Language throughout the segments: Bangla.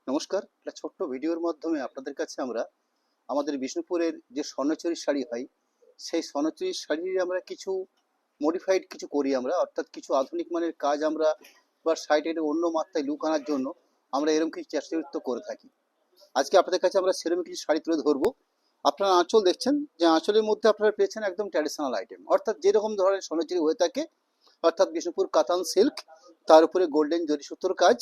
নমস্কার। একটা ছোট্ট ভিডিওর মাধ্যমে আপনাদের কাছে আমরা আমাদের বিষ্ণুপুরের যে স্বর্ণচরী শাড়ি হয় সেই স্বর্ণচরী শাড়ির আমরা কিছু মডিফাইড কিছু করি আমরা, অর্থাৎ কিছু আধুনিক মানের কাজ আমরা বা শাড়িটাকে অন্য মাত্রায় লুক আনার জন্য আমরা এরকম কিছু চেষ্টা করে থাকি। আজকে আপনাদের কাছে আমরা সেরকম কিছু শাড়ি তুলে ধরবো। আপনারা আঁচল দেখছেন, যে আঁচলের মধ্যে আপনারা পেয়েছেন একদম ট্র্যাডিশনাল আইটেম, অর্থাৎ যেরকম ধরনের স্বর্ণচরী হয়ে থাকে, অর্থাৎ বিষ্ণুপুর কাতান সিল্ক, তার উপরে গোল্ডেন জরি সুতোর কাজ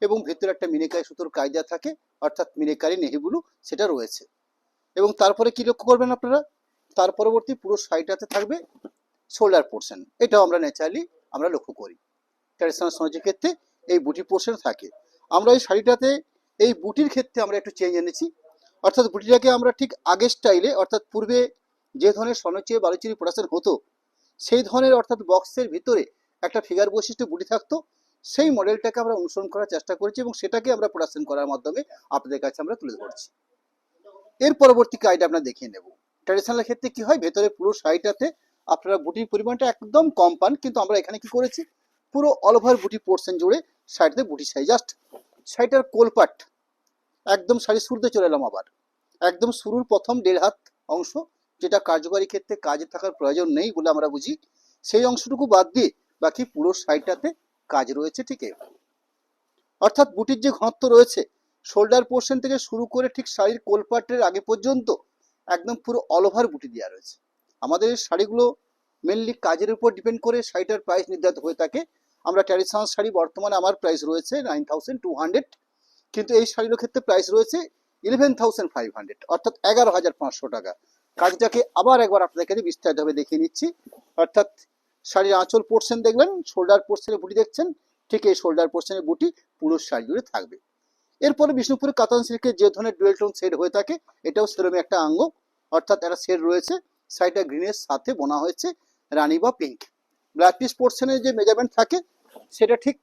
এবং ভেতরে একটা মিনেকারি সুতোর কাজ দেওয়া থাকে, অর্থাৎ মিনেকারি নেহিবুলু সেটা রয়েছে। এবং তারপরে কি লক্ষ্য করবেন আপনারা, তার পরবর্তী পুরো শাড়িটাতে থাকবে শোল্ডার পোর্শন। এটাও আমরা ন্যাচারালি আমরা লক্ষ্য করি ট্র্যাডিশনাল সোনাজির ক্ষেত্রে এই বুটি পোর্শন থাকে। আমরা এই শাড়িটাতে এই বুটির ক্ষেত্রে আমরা একটু চেঞ্জ এনেছি, অর্থাৎ বুটিটাকে আমরা ঠিক আগের স্টাইলে, অর্থাৎ পূর্বে যে ধরনের স্বর্ণচুরি বালুচুরি প্রোডাকশন হতো সেই ধরনের, অর্থাৎ বক্সের ভিতরে একটা ফিগার বৈশিষ্ট্য বুটি থাকতো, সেই মডেলটাকে আমরা অনুসরণ করার চেষ্টা করেছি এবং সেটাকে আমরা প্রোডাকশন করার মাধ্যমে আপনাদের কাছে আমরা তুলে ধরছি। এর পরবর্তী কাজটা আপনারা দেখিয়ে নেব। ট্র্যাডিশনাল ক্ষেত্রে কি হয়, ভেতরে পুরো শাড়িটাতে আপনারা বুটির পরিমাণটা একদম কম পান, কিন্তু আমরা এখানে কি করেছি, পুরো অল ওভার বুটি পোর্শন জুড়ে শাড়িতে বুটি শাড়ি, জাস্ট শাড়িটার কোলপাট একদম শাড়ির শুরুতে চলে এলাম, আবার একদম শুরুর প্রথম 1.5 হাত অংশ, যেটা কার্যকারী ক্ষেত্রে কাজে থাকার প্রয়োজন নেই বলে আমরা বুঝি, সেই অংশটুকু বাদ দিয়ে বাকি পুরো শাড়িটাতে কাজ রয়েছে। ঠিক অর্থাৎ বুটির যে ঘনত্ব রয়েছে শোল্ডার পোর্শন থেকে শুরু করে ঠিক শাড়ির কোলপাটের আগে পর্যন্ত একদম পুরো অল ওভার বুটি দেওয়া রয়েছে। আমাদের শাড়িগুলো মেনলি কাজের উপর ডিপেন্ড করে শাড়িটার প্রাইস নির্ধারিত হয়ে থাকে। আমরা ট্র্যাডিশনাল শাড়ি বর্তমানে আমার প্রাইস রয়েছে 9200, কিন্তু এই শাড়ির ক্ষেত্রে প্রাইস রয়েছে 11500, অর্থাৎ 11500 টাকা। কাজটাকে আবার একবার আপনাদেরকে বিস্তারিতভাবে দেখিয়ে নিচ্ছি। অর্থাৎ শাড়ির আঁচল পোর্শন দেখলেন, শোল্ডার পোর্শনে বুটি দেখছেন, ঠিক এই শোল্ডার পোর্শনের বুটি পুরো শাড়ি জুড়ে থাকবে। এরপরে বিষ্ণুপুরের কাতান সিল্কের যে ধরনের ডুয়েল টোন শেড হয়ে থাকে, এটাও সেরকম একটা অঙ্গ, অর্থাৎ একটা শেড রয়েছে, শাড়িটা গ্রিনের সাথে বোনা হয়েছে রানী বা পিঙ্ক। ব্ল্যাক পিস পোর্শনের যে মেজারমেন্ট থাকে সেটা ঠিক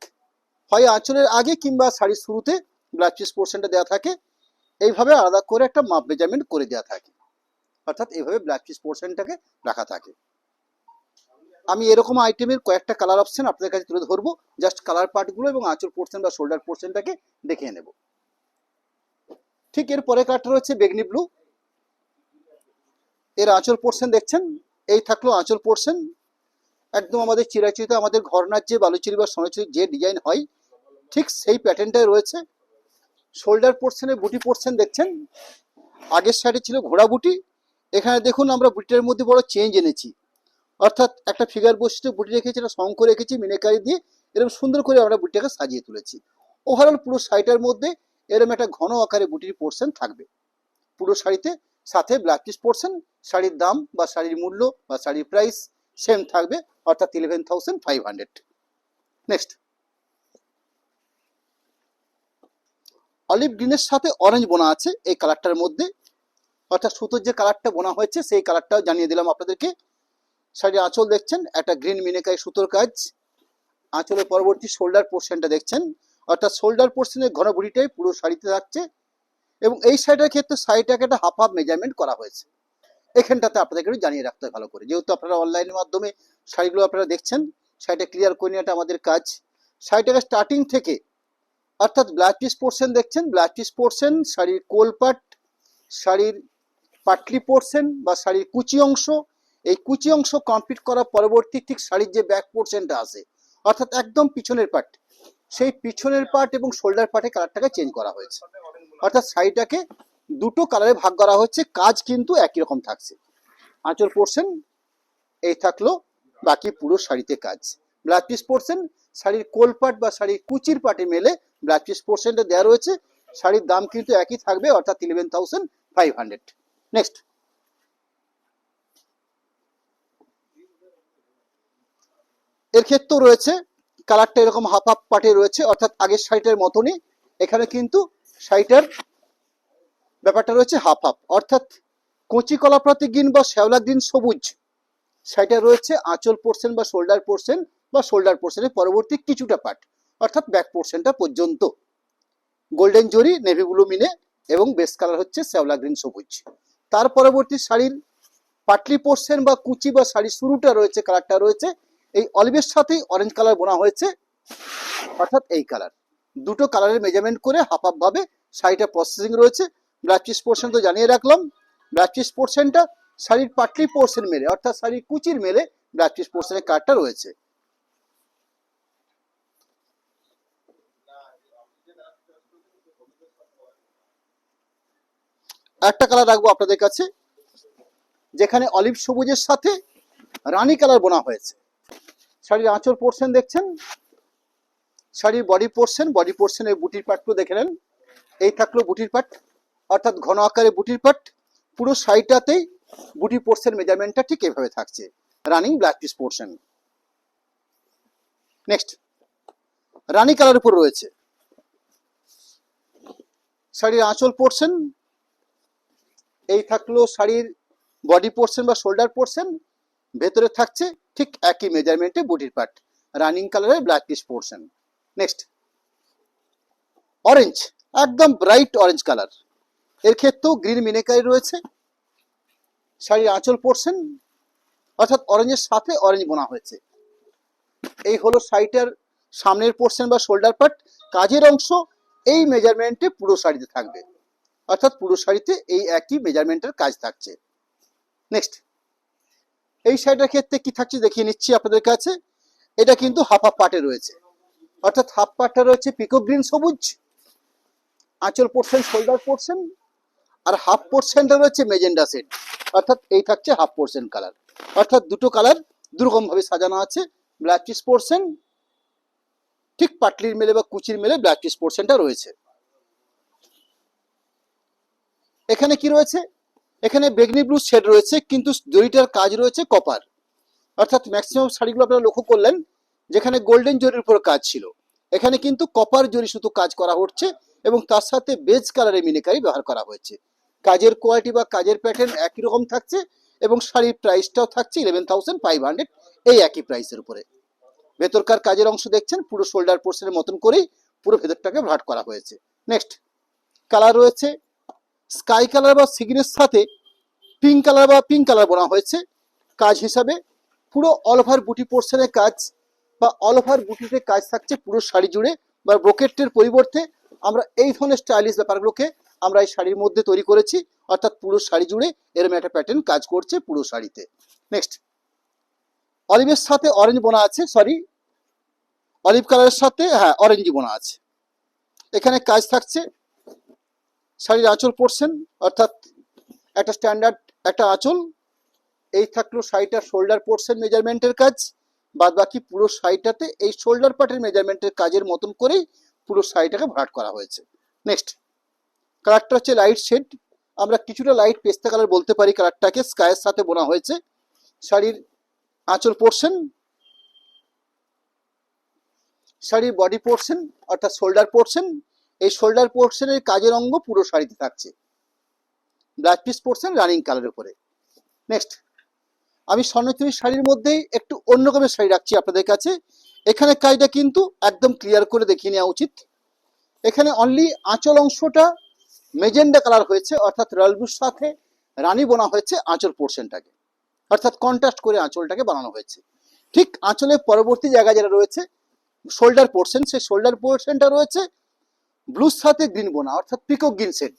হয় আঁচলের আগে কিংবা শাড়ির শুরুতে ব্ল্যাক পিস পোর্শনটা দেওয়া থাকে, এইভাবে আলাদা করে একটা মাপ মেজারমেন্ট করে দেওয়া থাকে, অর্থাৎ এইভাবে ব্ল্যাক পিস পোর্শনটাকে রাখা থাকে। আমি এরকম আইটেমের কয়েকটা কালার অপশন আপনাদের কাছে তুলে ধরবো, জাস্ট কালার পার্টগুলো এবং আঁচল পোর্শন বা শোল্ডার পোর্শনটাকে দেখিয়ে নেব। ঠিক এর পরে কালারটা রয়েছে বেগনি ব্লু। এর আঁচল পোর্শন দেখছেন, এই থাকলো আঁচল পোর্শন, একদম আমাদের চিরাচরিত আমাদের ঘরনার যে বালুচুরি বা সোনাচুরি যে ডিজাইন হয় ঠিক সেই প্যাটার্নটাই রয়েছে। শোল্ডার পোর্শনে বুটি পোর্শন দেখছেন, আগের সাইডে ছিল ঘোড়া বুটি, এখানে দেখুন আমরা বুটিটার মধ্যে বড় চেঞ্জ এনেছি, অর্থাৎ একটা ফিগার বৈশিষ্ট্য বুটি রেখেছি, এটা শঙ্খ রেখেছি মিনেকারি দিয়ে, এরকম সুন্দর করে আমরা বুটিটাকে সাজিয়ে তুলেছি। ওভারঅল পুরো শাড়িটার মধ্যে এরকম একটা ঘন আকারে বুটির পোর্শন থাকবে পুরো শাড়িতে, সাথে ব্ল্যাক পিস পোর্শন। শাড়ির দাম বা শাড়ির মূল্য বা শাড়ির প্রাইস সেম থাকবে, অর্থাৎ 11500। নেক্সট, অলিভ গ্রিনের সাথে অরেঞ্জ বোনা আছে এই কালারটার মধ্যে, অর্থাৎ সুতোর যে কালারটা বোনা হয়েছে সেই কালারটাও জানিয়ে দিলাম আপনাদেরকে। শাড়ির আঁচল দেখছেন, একটা গ্রিন মিনেকারি সুতোর কাজ। আঁচলের পরবর্তী শোল্ডার পোর্শনটা দেখছেন, অর্থাৎ শোল্ডার পোর্শনের ঘন বুটিটাই পুরো শাড়িতে থাকছে, এবং এই শাড়িটার ক্ষেত্রে শাড়িটাকে একটা হাফ হাফ মেজারমেন্ট করা হয়েছে। এখানটাতে আপনাদেরকে একটু জানিয়ে রাখতে হয় ভালো করে, যেহেতু আপনারা অনলাইনের মাধ্যমে শাড়িগুলো আপনারা দেখছেন, শাড়িটা ক্লিয়ার করে নেওয়াটা আমাদের কাজ। শাড়িটাকে স্টার্টিং থেকে, অর্থাৎ ব্ল্যাক পিস পোর্শন দেখছেন, ব্ল্যাক পিস পোর্শন, শাড়ির কোলপাট, শাড়ির পাটলি পোর্শন বা শাড়ির কুচি অংশ, এই কুচি অংশ কমপ্লিট করার পরবর্তী ঠিক শাড়ির যে ব্যাক পোর্শনটা আছে, অর্থাৎ একদম পিছনের পার্ট, সেই পিছনের পার্ট এবং শোল্ডার পার্টে কালারটাকে চেঞ্জ করা হয়েছে, অর্থাৎ শাড়িটাকে দুটো কালারে ভাগ করা হচ্ছে, কাজ কিন্তু একই রকম থাকছে। আঁচল পোর্শন এই থাকলো, বাকি পুরো শাড়িতে কাজ। ব্ল্যাক পিস পোর্শন শাড়ির কোল পার্ট বা শাড়ির কুচির পার্টে মেলে ব্ল্যাক পিস পোর্শনটা দেওয়া রয়েছে, শাড়ির দাম কিন্তু একই থাকবে, অর্থাৎ 11500। নেক্সট, এর ক্ষেত্রেও রয়েছে কালারটা এরকম হাফ হাফ পার্টে রয়েছে, অর্থাৎ আগের শাড়িটার মতনই এখানে কিন্তু শাড়িটার ব্যাপারটা রয়েছে হাফ হাফ, অর্থাৎ কচি কলাপাতা গ্রিন বা শ্যাওলা গ্রিন সবুজ শাড়িটা রয়েছে আঁচল পোর্শন বা শোল্ডার পোর্শনের পরবর্তী কিছুটা পার্ট, অর্থাৎ ব্যাক পোর্শনটা পর্যন্ত গোল্ডেন জরি নেভি ব্লু মিনে এবং বেস কালার হচ্ছে শ্যাওলা গ্রিন সবুজ। তার পরবর্তী শাড়ির পাটলি পোর্শন বা কুচি বা শাড়ির শুরুটা রয়েছে, কালারটা রয়েছে এই অলিভের সাথেই অরেঞ্জ কালার বোনা হয়েছে, অর্থাৎ এই কালার দুটো কালারের মেজারমেন্ট করে হাফ হাফ ভাবে শাড়িটা প্রসেসিং রয়েছে। ব্লাউজ পিস পোর্শন তো জানিয়ে রাখলাম। ব্লাউজ পিস পোর্শনটা শাড়ির পাটলি পোর্শন মেলে অর্থাৎ শাড়ির কুচির মেলে ব্লাউজ পিস পোর্শনের কাটটা রয়েছে। একটা কালার রাখবো আপনাদের কাছে, যেখানে অলিভ সবুজের সাথে রানী কালার বোনা হয়েছে। শাড়ির আঁচল পোর্শন দেখছেন, শাড়ির বডি পোর্শনের বুটির পাটগুলো দেখে নেন। এই থাকলো বুটির পাট, অর্থাৎ ঘন আকারে বুটির পাট। পুরো শাড়িটাতেই বুটি পোর্শন মেজারমেন্টটা ঠিক এভাবে থাকছে, running blouse piece portion. Next, rani colour উপর রয়েছে শাড়ির আঁচল পোর্শন। এই থাকলো শাড়ির বডি পোর্শন বা শোল্ডার পোর্শন, ভেতরে থাকছে ঠিক একই মেজারমেন্টে বুটির পাট, রানিং কালারের blouse piece portion. Next, orange, একদম ব্রাইট অরেঞ্জ কালার, এর ক্ষেত্রেও গ্রিন মিনেকারি রয়েছে। শাড়ির আঁচল পোর্শন, অর্থাৎ অরেঞ্জের সাথে অরেঞ্জ বোনা হয়েছে। এই হলো শাড়িটার সামনের পোর্শন বা শোল্ডার পার্ট। কাজের অংশ এই মেজারমেন্টে পুরো শাড়িতে থাকবে, অর্থাৎ পুরো শাড়িতে এই একই মেজারমেন্টের কাজ থাকছে। নেক্সট, এই শাড়িটার ক্ষেত্রে কি থাকছে দেখিয়ে নিচ্ছি আপনাদের কাছে। এটা কিন্তু হাফ হাফ পার্টে রয়েছে, অর্থাৎ হাফ পার্টটা রয়েছে পিকক গ্রিন সবুজ, আঁচল পোর্শন শোল্ডার পোর্শন, আর হাফ পোর্শনটা রয়েছে মেজেন্ডা সেট, অর্থাৎ এই থাকছে হাফ পোর্শন কালার। অর্থাৎ দুটো কালার দুরকম ভাবে সাজানো আছে। ব্লাউজ পিস পোর্শন ঠিক পাটলির মেলে বা কুচির মেলে ব্লাউজ পিস পোর্শনটা রয়েছে। এখানে কি রয়েছে, এখানে বেগনি ব্লু শেড রয়েছে, কিন্তু জরিটার কাজ রয়েছে কপার। অর্থাৎ ম্যাক্সিমাম শাড়িগুলো আপনারা লক্ষ্য করলেন যেখানে গোল্ডেন জরির উপর কাজ ছিল, এখানে কিন্তু কপার জরি শুধু কাজ করা হচ্ছে এবং তার সাথে বেজ কালারের মিনিকারি ব্যবহার করা হয়েছে। কাজের কোয়ালিটি বা কাজের প্যাটার্ন একই রকম থাকছে এবং শাড়ির প্রাইসটাও থাকছে 11,500, এই একই প্রাইসের উপরে। ভেতরকার কাজের অংশ দেখছেন পুরো শোল্ডার পোর্শনের মতন করেই পুরো ভেতরটাকে ভাট করা হয়েছে। নেক্সট, কালার রয়েছে স্কাই কালার বা সিগিনের সাথে পিঙ্ক কালার বা পিঙ্ক কালার বোনা হয়েছে। কাজ হিসাবে পুরো অল ওভার বুটি পোর্শনের কাজ বা অল ওভার বুটিতে কাজ থাকছে পুরো শাড়ি জুড়ে, বা ব্রোকেটের পরিবর্তে আমরা এই ধরনের স্টাইলিশ ব্যাপারগুলোকে আমরা এই শাড়ির মধ্যে তৈরি করেছি, অর্থাৎ পুরো শাড়ি জুড়ে এরকম একটা প্যাটার্ন কাজ করছে পুরো শাড়িতে। নেক্সট, অলিভের সাথে অরেঞ্জ বোনা আছে, সরি অলিভ কালারের সাথে অরেঞ্জ বোনা আছে। এখানে কাজ থাকছে শাড়ির আঁচল পোর্শন, অর্থাৎ একটা স্ট্যান্ডার্ড একটা আঁচল। এই থাকলো শাড়িটার শোল্ডার পোর্শন মেজারমেন্টের কাজ, বাদ বাকি পুরো শাড়িটাতে এই শোল্ডার পার্টের মেজারমেন্টের কাজের মতন করেই পুরো শাড়িটাকে ভাট করা হয়েছে। নেক্সট, কালারটা হচ্ছে লাইট শেড, আমরা কিছুটা লাইট পেস্তা কালার বলতে পারি কালারটাকে, স্কাইয়ের সাথে বোনা হয়েছে। শাড়ির আঁচল পোর্শন, শাড়ির বডি পোর্শন অর্থাৎ শোল্ডার পোর্শন, এই শোল্ডার পোর্শনের কাজের অঙ্গ পুরো শাড়িতে থাকছে, ব্লাউজ পিস পোর্শন রানিং কালারের উপরে। নেক্সট, আমি স্বর্ণচুরি শাড়ির মধ্যেই একটু অন্য রকমের শাড়ি রাখছি আপনাদের কাছে। এখানে কাজটা কিন্তু একদম ক্লিয়ার করে দেখিয়ে নেওয়া উচিত। এখানে অনলি আঁচল অংশটা মেজেন্ডা কালার হয়েছে, অর্থাৎ রয়্যাল ব্লুর সাথে রানী বোনা হয়েছে আঁচল পোর্শনটাকে, অর্থাৎ কন্ট্রাস্ট করে আঁচলটাকে বানানো হয়েছে। ঠিক আঁচলের পরবর্তী জায়গা যেটা রয়েছে শোল্ডার পোর্শন, সেই শোল্ডার পোর্শনটা রয়েছে ব্লুর সাথে গ্রিন বোনা, অর্থাৎ পিকক গ্রিন শেড।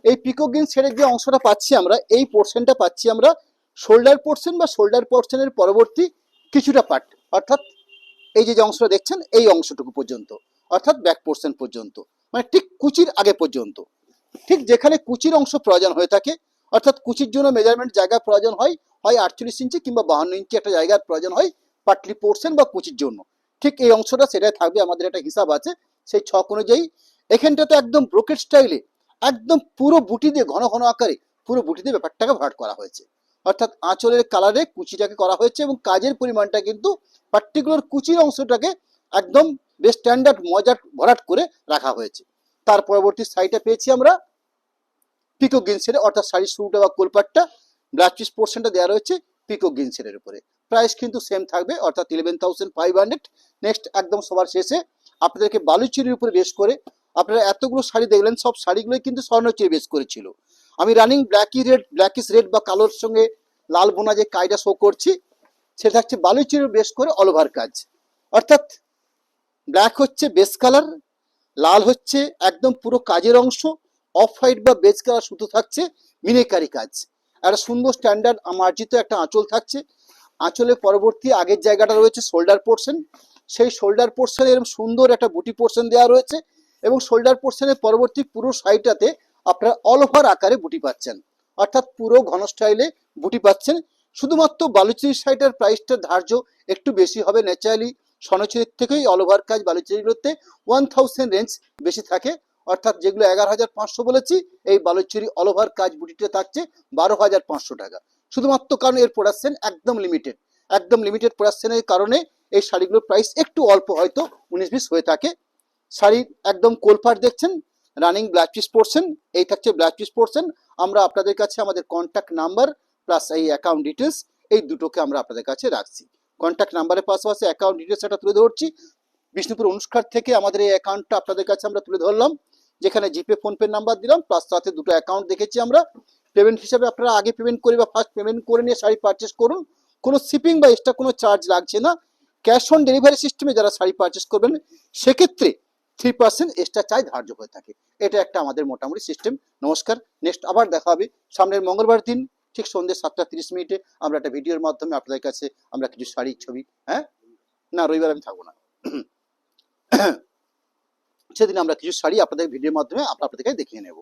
এই পিকক গ্রিন শেডের যে অংশটা পাচ্ছি আমরা, এই পোর্শনটা পাচ্ছি আমরা শোল্ডার পোর্শন বা শোল্ডার পোর্শনের পরবর্তী কিছুটা পার্ট, অর্থাৎ এই যে অংশটা দেখছেন এই অংশটুকু পর্যন্ত, অর্থাৎ ব্যাক পোর্শন পর্যন্ত, মানে ঠিক কুচির আগে পর্যন্ত। ঠিক যেখানে কুচির অংশ প্রয়োজন হয়ে থাকে, অর্থাৎ কুচির জন্য মেজারমেন্ট জায়গা প্রয়োজন হয়, হয় 48 ইঞ্চি কিংবা 52 ইঞ্চি একটা জায়গার প্রয়োজন হয় পাটলি পোর্শন বা কুচির জন্য। ঠিক এই অংশটা সেটাই থাকবে, আমাদের একটা হিসাব আছে সেই ছক অনুযায়ী। এখানটাতে একদম ব্রোকেট স্টাইলে একদম পুরো বুটি দিয়ে ঘন ঘন আকারে পুরো বুটি দিয়ে ব্যাপারটাকে ভাট করা হয়েছে, অর্থাৎ আঁচলের কালারে কুচিটাকে করা হয়েছে এবং কাজের পরিমাণটা কিন্তু পার্টিকুলার কুচির অংশটাকে একদম বেশ স্ট্যান্ডার্ড মজাট ভরাট করে রাখা হয়েছে। তার পরবর্তী সাইডে পেয়েছি আমরা পিকক গ্রিন শেডে, অর্থাৎ শাড়ির শুরুটা বা কোলপাটটা ব্লাউজ পিস পোর্শনটা দেওয়া রয়েছে পিকক গ্রিন শেডের উপরে। প্রাইস কিন্তু সেম থাকবে, অর্থাৎ 11,500। নেক্সট, একদম সবার শেষে আপনাদেরকে বালুচুরির উপরে বেশ করে, আপনারা এতগুলো শাড়ি দেখলেন সব শাড়িগুলোই কিন্তু স্বর্ণচুরি বেশ করেছিল। আমি রানিং ব্ল্যাকিশ রেড বা কালোর সঙ্গে লাল বোনা যে কাজটা শো করছি সেটা হচ্ছে বালুচুরির বেশ করে অল ওভার কাজ, অর্থাৎ ব্ল্যাক হচ্ছে বেস কালার, লাল হচ্ছে একদম পুরো কাজের অংশ, অফ হোয়াইট বা বেজ কালার সুতো থাকছে, মিনেকারি কাজ, একটা সুন্দর স্ট্যান্ডার্ড মার্জিত একটা আঁচল থাকছে। আঁচলের পরবর্তী আগের জায়গাটা রয়েছে শোল্ডার পোর্শন, সেই শোল্ডার পোর্শনে এরকম সুন্দর একটা বুটি পোর্শন দেওয়া রয়েছে এবং শোল্ডার পোর্শনের পরবর্তী পুরো সাইডটাতে আপনারা অল ওভার আকারে বুটি পাচ্ছেন, অর্থাৎ পুরো ঘন স্টাইলে বুটি পাচ্ছেন। শুধুমাত্র বালুচরী শাড়িটার প্রাইসটা ধার্য একটু বেশি হবে, ন্যাচারালি স্বর্ণচুরির থেকেই অল ওভার কাজ বালুচরীগুলোতে 1000 রেঞ্জ বেশি থাকে, অর্থাৎ যেগুলো 11,500 বলেছি, এই বালুচরী অল ওভার কাজ বুটিটা থাকছে 12,500 টাকা। শুধুমাত্র কারণ এর প্রোডাকশন একদম লিমিটেড, একদম লিমিটেড প্রোডাকশনের কারণে এই শাড়িগুলোর প্রাইস একটু অল্প হয়তো 19-20 হয়ে থাকে। শাড়ির একদম কোলপাট দেখছেন, রানিং ব্লাউজ পিস পোর্শন, এই থাকছে ব্লাউজ পিস পোর্শন। আমরা আপনাদের কাছে আমাদের কন্ট্যাক্ট নাম্বার প্লাস এই অ্যাকাউন্ট ডিটেলস এই দুটোকে আমরা আপনাদের কাছে রাখছি। কন্ট্যাক্ট নাম্বারের পাশাপাশি অ্যাকাউন্ট ডিটেলস এটা তুলে ধরছি। বিষ্ণুপুর অনুষ্ঠান থেকে আমাদের এই অ্যাকাউন্টটা আপনাদের কাছে আমরা তুলে ধরলাম, যেখানে জিপে ফোনপে নাম্বার দিলাম, প্লাস সাথে দুটো অ্যাকাউন্ট দেখেছি আমরা। পেমেন্ট হিসাবে আপনারা আগে পেমেন্ট করে বা ফার্স্ট পেমেন্ট করে নিয়ে শাড়ি পারচেস করুন, কোনো শিপিং বা এক্সট্রা কোনো চার্জ লাগছে না। ক্যাশ অন ডেলিভারি সিস্টেমে যারা শাড়ি পারচেস করবেন সেক্ষেত্রে 3% এক্সট্রা চার্জ ধার্য হয়ে থাকে। এটা একটা আমাদের মোটামুটি সিস্টেম। নমস্কার, নেক্সট আবার দেখা হবে সামনের মঙ্গলবার দিন ঠিক সন্ধ্যে 7:30 আমরা একটা ভিডিওর মাধ্যমে আপনাদের কাছে আমরা কিছু শাড়ির ছবি, হ্যাঁ না রবিবার আমি থাকবো না, সেদিন আমরা কিছু শাড়ি আপনাদের ভিডিওর মাধ্যমে আপনাদেরকে দেখিয়ে নেব।